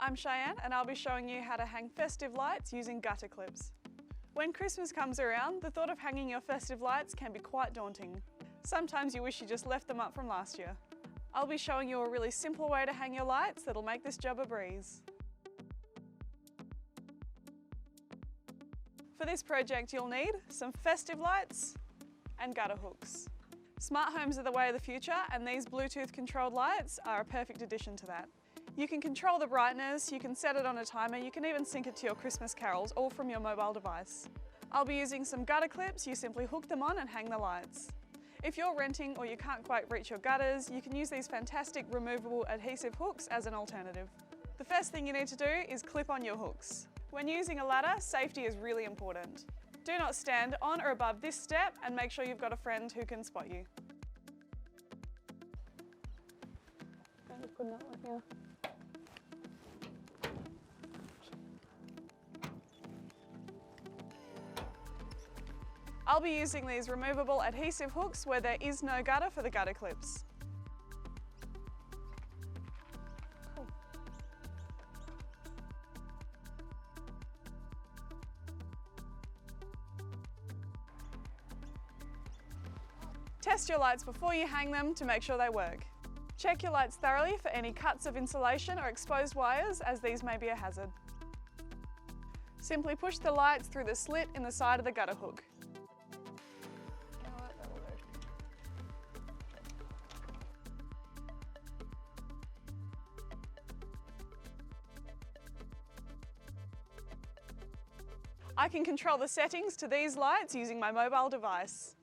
I'm Cheyenne and I'll be showing you how to hang festive lights using gutter clips. When Christmas comes around, the thought of hanging your festive lights can be quite daunting. Sometimes you wish you just left them up from last year. I'll be showing you a really simple way to hang your lights that'll make this job a breeze. For this project you'll need some festive lights and gutter hooks. Smart homes are the way of the future and these Bluetooth controlled lights are a perfect addition to that. You can control the brightness, you can set it on a timer, you can even sync it to your Christmas carols, all from your mobile device. I'll be using some gutter clips. You simply hook them on and hang the lights. If you're renting or you can't quite reach your gutters, you can use these fantastic removable adhesive hooks as an alternative. The first thing you need to do is clip on your hooks. When using a ladder, safety is really important. Do not stand on or above this step and make sure you've got a friend who can spot you. I'm just putting that one here. I'll be using these removable adhesive hooks where there is no gutter for the gutter clips. Cool. Test your lights before you hang them to make sure they work. Check your lights thoroughly for any cuts of insulation or exposed wires, as these may be a hazard. Simply push the lights through the slit in the side of the gutter hook. I can control the settings to these lights using my mobile device.